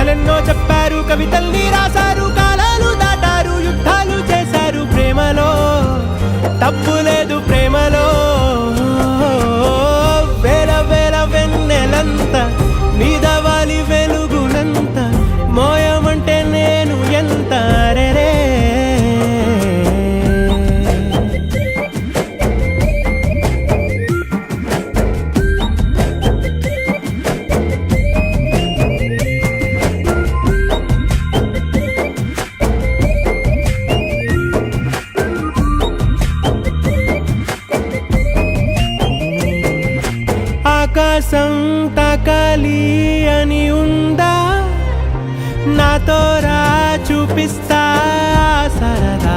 కథలెన్నో చెప్పారు, కవితల్ని రాశారు, కాలాలు దాటారు, యుద్ధాలు చేశారు. ప్రేమలో తప్పు లేదు, ప్రేమలో వేల వేల వెన్నెలంత మీద వాలి వెలుగునంత మోయమంటే నేను ఎంత రే. ఆకాశం తాకాలి అని ఉందా, నాతో రా చూపిస్తా సరదా.